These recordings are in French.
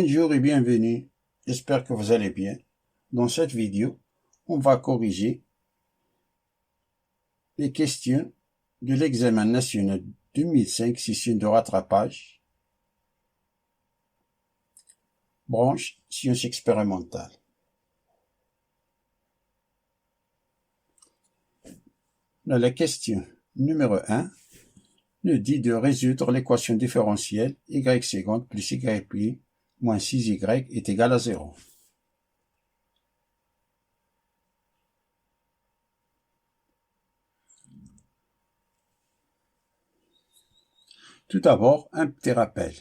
Bonjour et bienvenue, j'espère que vous allez bien. Dans cette vidéo, on va corriger les questions de l'examen national 2005 session de rattrapage, branche sciences expérimentales. La question numéro 1 nous dit de résoudre l'équation différentielle y seconde plus y pi moins 6y est égal à 0. Tout d'abord, un petit rappel.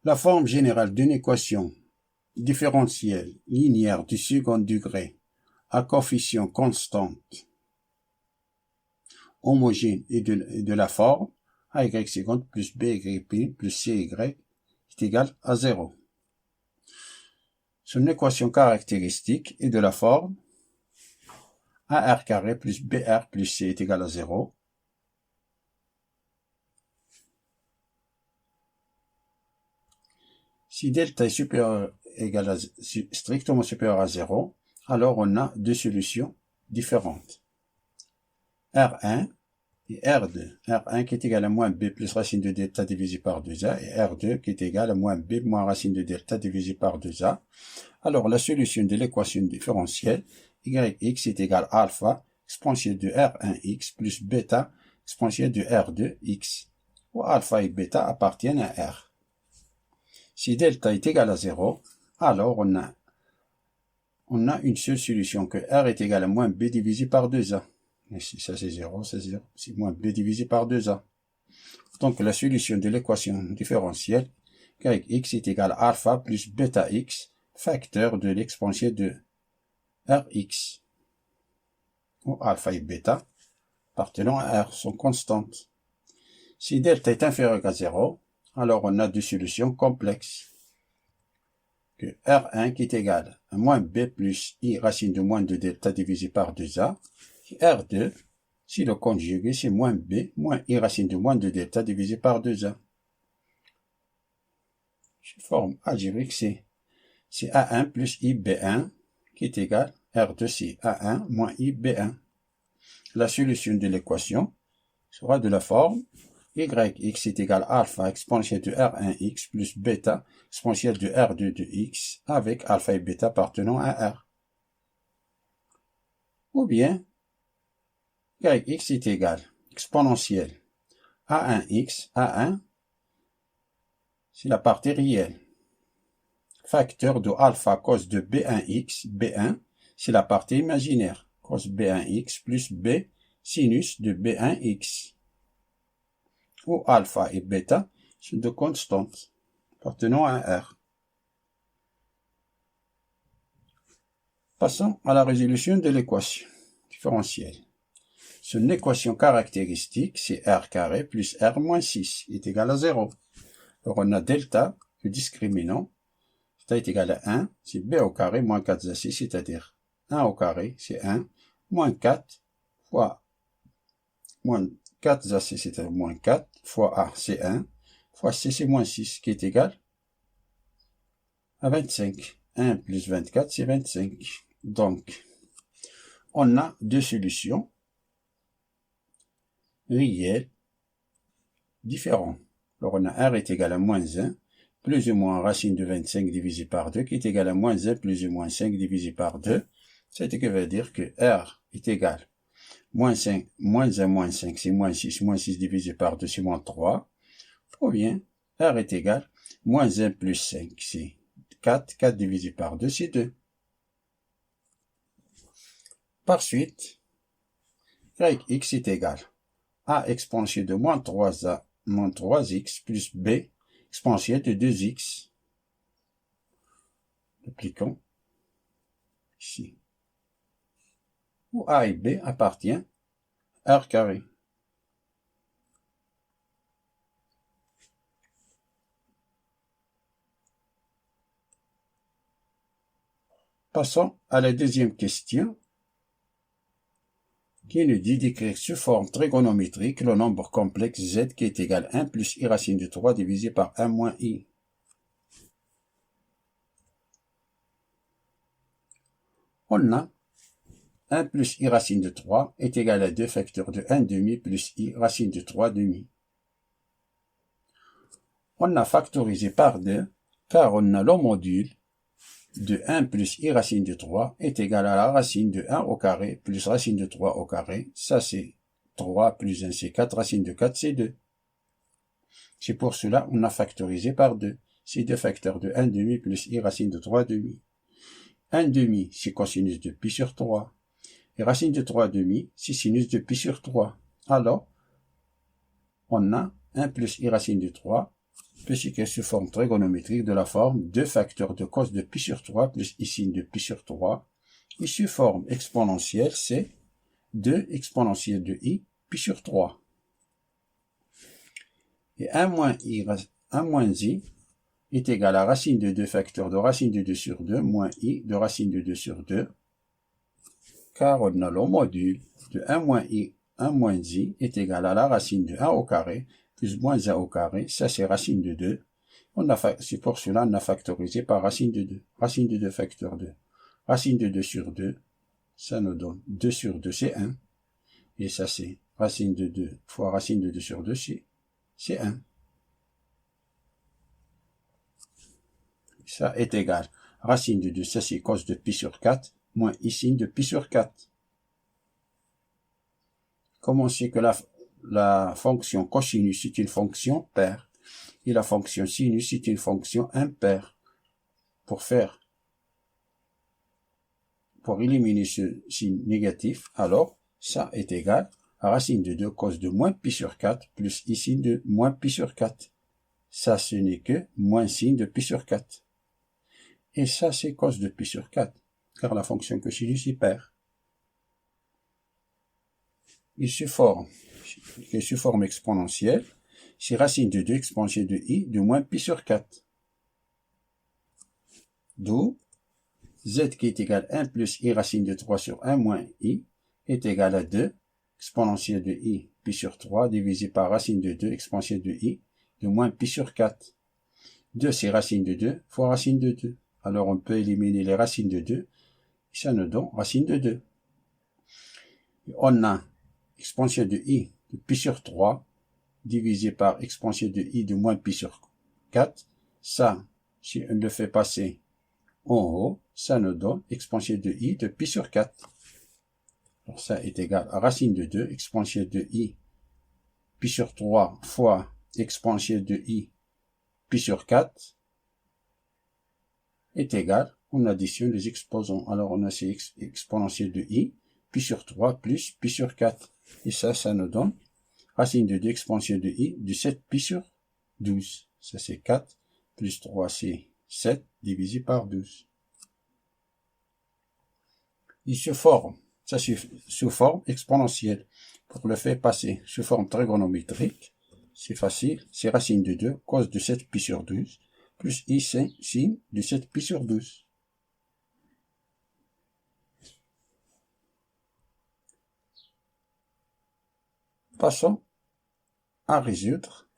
La forme générale d'une équation différentielle linéaire du second degré à coefficient constante homogène et de la forme a y seconde plus b y pi plus c y est égal à 0. Son équation caractéristique est de la forme ar carré plus br plus c est égal à 0. Si delta est strictement supérieur à 0, alors on a deux solutions différentes. R1 et R2. R1 qui est égal à moins b plus racine de delta divisé par 2a et R2 qui est égal à moins b moins racine de delta divisé par 2a. Alors la solution de l'équation différentielle yx est égal à alpha exponentielle de R1x plus bêta exponentielle de R2x, où alpha et bêta appartiennent à R. Si delta est égal à 0, alors on a une seule solution, que R est égal à moins b divisé par 2a. Et si ça c'est 0, c'est 0. C'est moins b divisé par 2a. Donc la solution de l'équation différentielle yx est égal à alpha plus bêta x, facteur de l'exponentielle de Rx, où alpha et bêta appartenant à R sont constantes. Si delta est inférieur à 0, alors on a deux solutions complexes. Que R1 qui est égal à moins b plus i racine de moins de delta divisé par 2a, et R2, si le conjugué, c'est moins b moins i racine de moins de delta divisé par 2a. Sous forme algébrique, c'est A1 plus IB1 qui est égal à R2, c'est A1 moins IB1. La solution de l'équation sera de la forme yx est égal à alpha exponentielle de R1x plus bêta exponentielle de R2 de x avec alpha et bêta appartenant à R. Ou bien yx est égal exponentielle A1x, A1 c'est la partie réelle, facteur de alpha cos de B1x, B1 c'est la partie imaginaire, cos B1x plus B sinus de B1x, où alpha et bêta sont deux constantes appartenant à R. Passons à la résolution de l'équation différentielle. Son équation caractéristique, c'est R carré plus R moins 6 est égal à 0. Alors on a delta, le discriminant, est égal à 1, c'est b au carré moins 4ac, c'est-à-dire 1 au carré, c'est 1, moins 4 fois moins 4ac, c'est-à-dire moins 4, fois a, c'est 1, fois c, c'est moins 6, qui est égal à 25. 1 plus 24, c'est 25. Donc, on a deux solutions réelles différentes. Alors, on a R est égal à moins 1, plus ou moins racine de 25 divisé par 2, qui est égal à moins 1 plus ou moins 5 divisé par 2. Ce qui veut dire que R est égal moins 5, moins 1 moins 5, c'est moins 6 divisé par 2, c'est moins 3. Ou bien, R est égal moins 1 plus 5, c'est 4, 4 divisé par 2, c'est 2. Par suite, yx est égal à exponentielle de moins 3a moins 3x plus b exponentielle de 2x. Appliquons ici. Où a et b appartiennent à R carré. Passons à la deuxième question. qui nous dit d'écrire sous forme trigonométrique le nombre complexe z qui est égal à 1 plus i racine de 3 divisé par 1 moins i. On a 1 plus i racine de 3 est égal à 2 facteurs de 1 demi plus i racine de 3 demi. On a factorisé par 2 car on a le module de 1 plus i racine de 3 est égal à la racine de 1 au carré plus racine de 3 au carré. Ça c'est 3 plus 1 c'est 4, racine de 4 c'est 2. C'est pour cela on a factorisé par 2. C'est 2 facteurs de 1 demi plus i racine de 3 demi. 1 demi c'est cosinus de pi sur 3. Et racine de 3 demi c'est sinus de pi sur 3. Alors, on a 1 plus i racine de 3 plus i qui est sous forme trigonométrique de la forme 2 facteurs de cos de pi sur 3 plus i sin de pi sur 3. Et sous forme exponentielle, c'est 2 exponentielle de i pi sur 3. Et 1 moins i est égal à racine de 2 facteurs de racine de 2 sur 2 moins i de racine de 2 sur 2. Car on a le module de 1 moins i, 1 moins i est égal à la racine de 1 au carré plus moins 1 au carré, ça c'est racine de 2. C'est pour cela on a factorisé par racine de 2. Racine de 2 facteur 2. Racine de 2 sur 2, ça nous donne 2 sur 2, c'est 1. Et ça c'est racine de 2 fois racine de 2 sur 2, c'est 1. Ça est égal. Racine de 2, ça c'est cos de pi sur 4, moins i sin de pi sur 4. Comme on sait que la fonction cosinus est une fonction paire, et la fonction sinus est une fonction impaire. Pour éliminer ce signe négatif, alors ça est égal à racine de 2 cos de moins pi sur 4 plus i sin de moins pi sur 4. Ça, ce n'est que moins sin de pi sur 4. Et ça, c'est cos de pi sur 4, car la fonction cosinus est paire. Il se forme exponentielle, c'est racine de 2 exponentielle de i de moins pi sur 4. D'où z qui est égal à 1 plus i racine de 3 sur 1 moins i est égal à 2 exponentielle de i pi sur 3 divisé par racine de 2 exponentielle de i de moins pi sur 4. 2 c'est racine de 2 fois racine de 2. Alors on peut éliminer les racines de 2 et ça nous donne racine de 2. Et on a exponentielle de i de pi sur 3 divisé par exponentielle de i de moins pi sur 4. Ça, si on le fait passer en haut, ça nous donne exponentielle de i de pi sur 4. Alors ça est égal à racine de 2 exponentielle de i pi sur 3 fois exponentielle de i pi sur 4 est égal, on additionne les exposants. Alors on a ces exponentielle de i pi sur 3 plus pi sur 4. Et ça nous donne racine de 2 exponentielle de i de 7 pi sur 12. Ça c'est 4 plus 3 c'est 7 divisé par 12. Il se forme, ça sous forme exponentielle. Pour le faire passer sous forme trigonométrique, c'est facile, c'est racine de 2 cos de 7 pi sur 12 plus i sin de 7 pi sur 12. Passons à résoudre.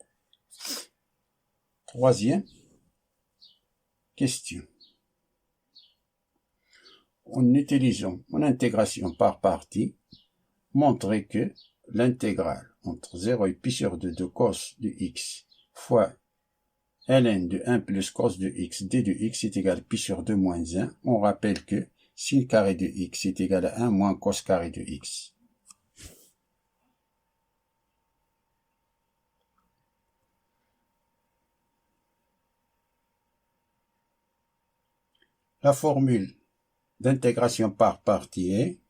Troisième question. En utilisant mon intégration par partie, montrer que l'intégrale entre 0 et pi sur 2 de cos de x fois ln de 1 plus cos de x d de x est égal à pi sur 2 moins 1. On rappelle que sin carré de x est égal à 1 moins cos carré de x. La formule d'intégration par partie est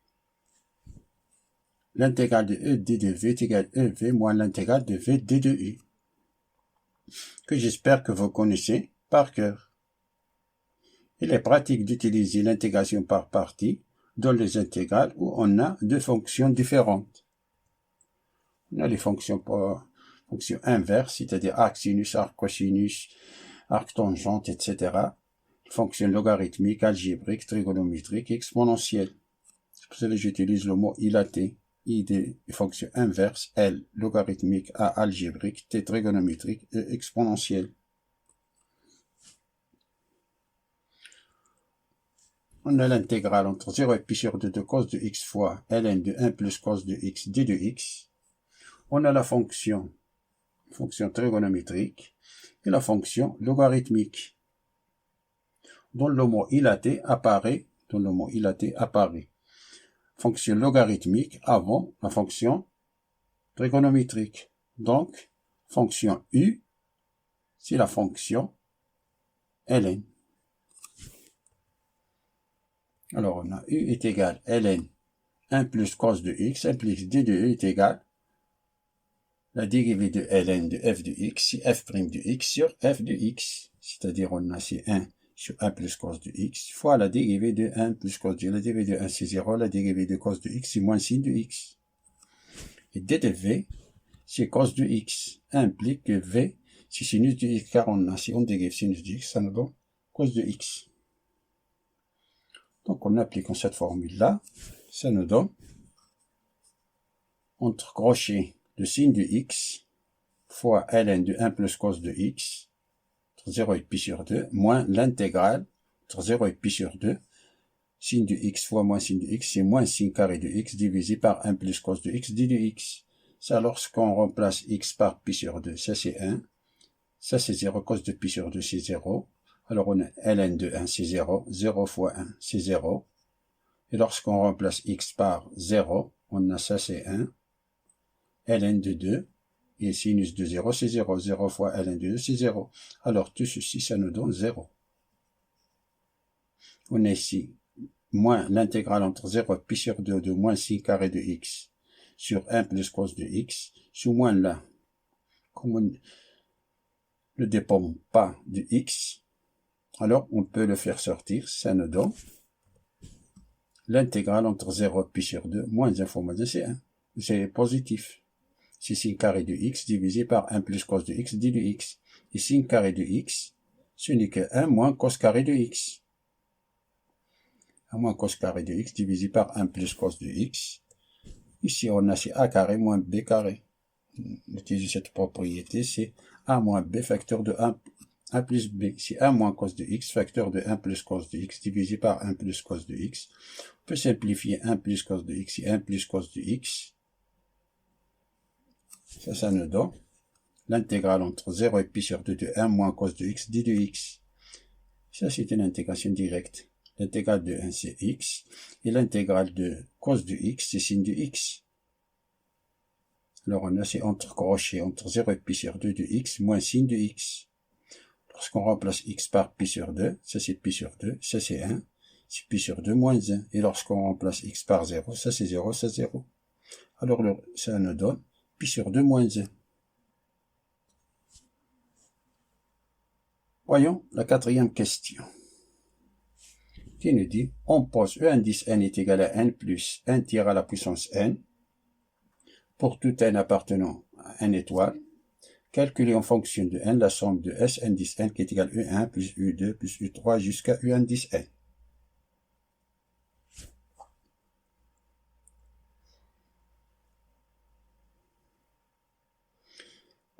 l'intégrale de e d de v est égal à ev moins l'intégrale de v d de u, que j'espère que vous connaissez par cœur. Il est pratique d'utiliser l'intégration par partie dans les intégrales où on a deux fonctions différentes. On a les fonctions inverses, c'est-à-dire arc sinus, arc cosinus, arc tangente, etc. Fonctions logarithmiques, algébriques, trigonométriques, exponentielles. C'est pour ça que j'utilise le mot ilaté. I des fonctions inverses, L logarithmique, A algébrique, T trigonométrique, E exponentielle. On a l'intégrale entre 0 et pi sur 2 de cos de x fois ln de 1 plus cos de x d de x. On a la fonction trigonométrique et la fonction logarithmique dont le mot ilaté apparaît. Fonction logarithmique avant la fonction trigonométrique. Donc, fonction u, c'est la fonction ln. Alors, on a u est égal à ln 1 plus cos de x implique d de u est égal la dérivée de ln de f de x, c'est f' de x sur f de x. C'est-à-dire, on a c'est 1 sur 1 plus cos de x fois la dérivée de 1 plus cos de x. La dérivée de 1, c'est 0. La dérivée de cos de x, c'est moins sin de x. Et d de v, c'est cos de x. Implique que v, c'est sinus de x, car on a, si on dérive sinus de x, ça nous donne cos de x. Donc, en appliquant cette formule-là, ça nous donne, entre crochets, le sin de x fois ln de 1 plus cos de x, entre 0 et pi sur 2, moins l'intégrale, entre 0 et pi sur 2, sin de x fois moins sin de x, c'est moins sin carré de x divisé par 1 plus cos de x d de x. Ça, lorsqu'on remplace x par pi sur 2, ça c'est 1, ça c'est 0, cos de pi sur 2 c'est 0. Alors on a ln de 1 c'est 0, 0 fois 1 c'est 0. Et lorsqu'on remplace x par 0, on a ça c'est 1. ln de 2, et sinus de 0 c'est 0. 0 fois ln de 2 c'est 0. Alors tout ceci, ça nous donne 0. On a ici moins l'intégrale entre 0 et pi sur 2 de moins sin carré de x sur 1 plus cos de x, sous moins là. Comme on ne dépend pas de x, alors on peut le faire sortir, ça nous donne l'intégrale entre 0 et pi sur 2 moins 1 fois moins 1, c'est 1. C'est positif. C'est sin carré de x divisé par 1 plus cos de x d de x. Et sin carré de x, ce n'est que 1 moins cos carré de x. 1 moins cos carré de x divisé par 1 plus cos de x. Ici, on a c'est a carré moins b carré. On utilise cette propriété, c'est a moins b facteur de 1 plus b. C'est 1 moins cos de x facteur de 1 plus cos de x divisé par 1 plus cos de x. On peut simplifier 1 plus cos de x et 1 plus cos de x. Ça nous donne l'intégrale entre 0 et pi sur 2 de 1 moins cos de x d de x. Ça, c'est une intégration directe. L'intégrale de 1, c'est x. Et l'intégrale de cos de x, c'est sin de x. Alors, on a, c'est entre crochets, entre 0 et pi sur 2 de x moins sin de x. Lorsqu'on remplace x par pi sur 2, ça c'est pi sur 2, ça c'est 1. C'est pi sur 2 moins 1. Et lorsqu'on remplace x par 0, ça c'est 0, ça 0. Alors, ça nous donne pi sur 2 moins 1. Voyons la quatrième question, qui nous dit, on pose E indice n est égal à n plus n tiers à la puissance n, pour tout n appartenant à n étoile, calculer en fonction de n la somme de S indice n qui est égal à U1 plus U2 plus U3 jusqu'à U indice n.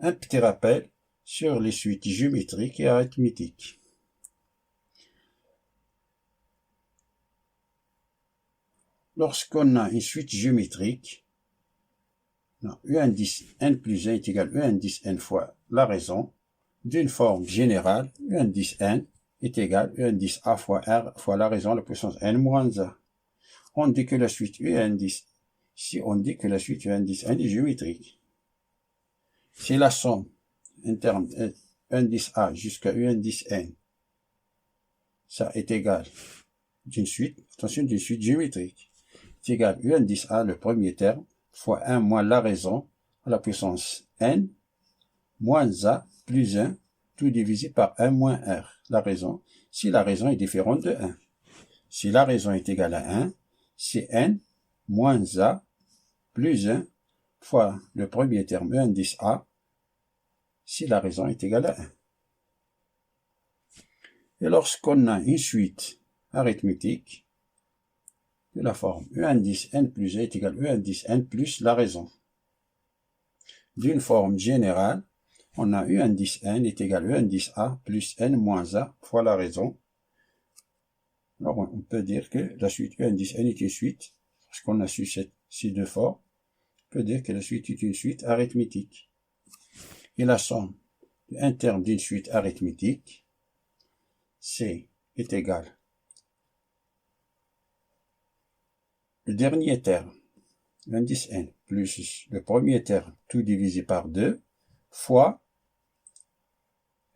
Un petit rappel sur les suites géométriques et arithmétiques. Lorsqu'on a une suite géométrique, U indice n plus 1 est égal à U indice n fois la raison d'une forme générale. U indice n est égal à U indice a fois r fois la raison à la puissance n moins a. On dit que la suite U indice, si on dit que la suite U indice n est géométrique, c'est la somme interne U indice a jusqu'à U indice n. Ça est égal d'une suite, attention, d'une suite géométrique. C'est égal à U indice a, le premier terme, fois 1 moins la raison à la puissance n, moins a plus 1, tout divisé par 1 moins r. La raison, si la raison est différente de 1. Si la raison est égale à 1, c'est n moins a plus 1 fois le premier terme, U indice a, si la raison est égale à 1. Et lorsqu'on a une suite arithmétique, de la forme E indice n plus a est égal à E indice n plus la raison. D'une forme générale, on a E indice n est égal à E indice a plus n moins a fois la raison. Alors on peut dire que la suite E indice n est une suite, parce qu'on a su ces deux formes, on peut dire que la suite est une suite arithmétique. Et la somme d'un terme d'une suite arithmétique, C est égal. Le dernier terme, l'indice n, plus le premier terme, tout divisé par 2, fois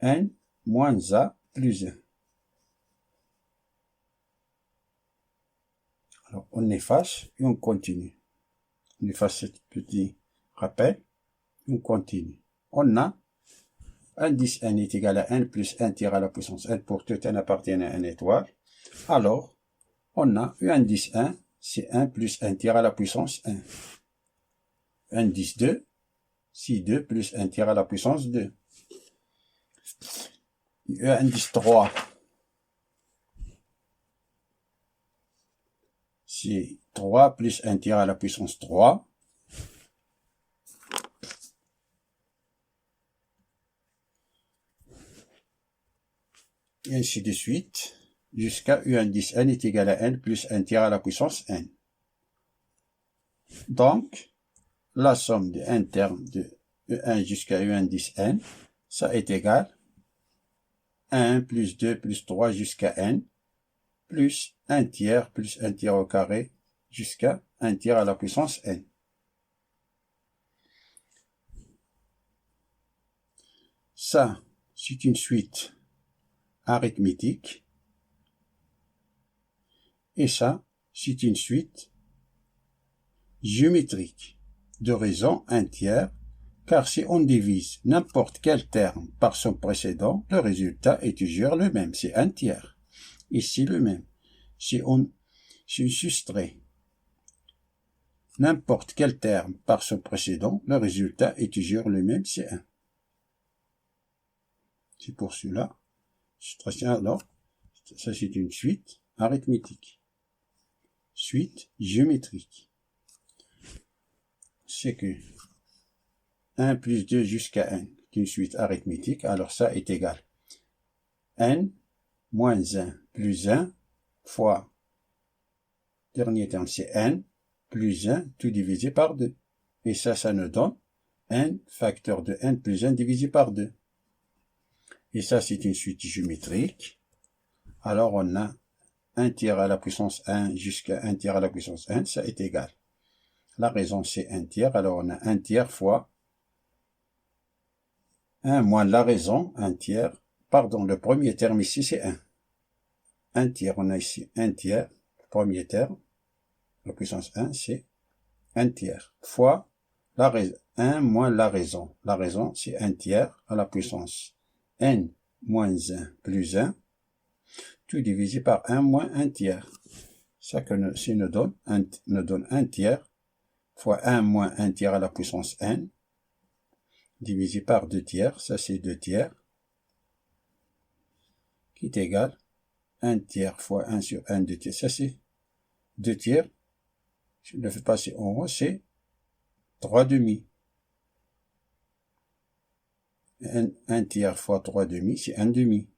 n moins a plus 1. Alors, on efface et on continue. On efface ce petit rappel, on continue. On a indice n est égal à n plus 1 tiers à la puissance n pour tout n appartenant à n étoile. Alors, on a U indice 1, c'est 1 plus 1 tiers à la puissance 1. Indice 2, c'est 2 plus 1 tiers à la puissance 2. U indice 3, c'est 3 plus 1 tiers à la puissance 3. Et ainsi de suite, jusqu'à U indice n est égal à n plus 1 tiers à la puissance n. Donc, la somme de n termes de E1 jusqu'à U indice n, ça est égal à 1 plus 2 plus 3 jusqu'à n, plus 1 tiers au carré jusqu'à 1 tiers à la puissance n. Ça, c'est une suite arithmétique. Et ça, c'est une suite géométrique de raison 1 tiers, car si on divise n'importe quel terme par son précédent, le résultat est toujours le même, c'est 1 tiers. Ici le même. Si on soustrait n'importe quel terme par son précédent, le résultat est toujours le même, c'est 1. C'est pour cela. Alors, ça c'est une suite arithmétique. Suite géométrique. C'est que 1 plus 2 jusqu'à n est une suite arithmétique, alors ça est égal n moins 1 plus 1 fois, dernier terme c'est n plus 1 tout divisé par 2. Et ça nous donne n facteur de n plus 1 divisé par 2. Et ça c'est une suite géométrique. Alors on a 1 tiers à la puissance 1 jusqu'à 1 tiers à la puissance 1, ça est égal. La raison c'est 1 tiers, alors on a 1 tiers fois 1 moins la raison, 1 tiers, pardon, le premier terme ici c'est 1. 1 tiers, on a ici 1 tiers, le premier terme, la puissance 1 c'est 1 tiers, fois la raison, 1 moins la raison c'est 1 tiers à la puissance n moins 1 plus 1, tout divisé par 1 moins 1 tiers. Ça nous donne 1 tiers fois 1 moins 1 tiers à la puissance n, divisé par 2 tiers, ça c'est 2 tiers, qui est égal 1 tiers fois 1 sur 1, 2 tiers, ça c'est 2 tiers, je ne le fais pas passer en haut, c'est 3 demi. 1 tiers fois 3 demi, c'est 1 demi,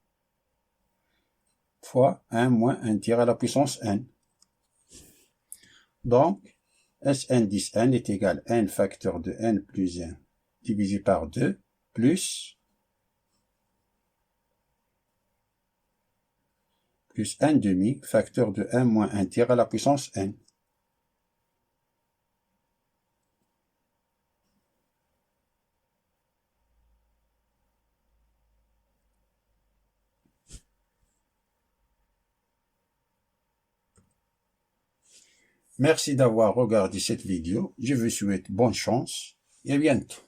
fois 1 moins 1 tiers à la puissance n. Donc, S indice n est égal à n facteur de n plus 1 divisé par 2 plus 1 demi facteur de 1 moins 1 tiers à la puissance n. Merci d'avoir regardé cette vidéo. Je vous souhaite bonne chance et à bientôt.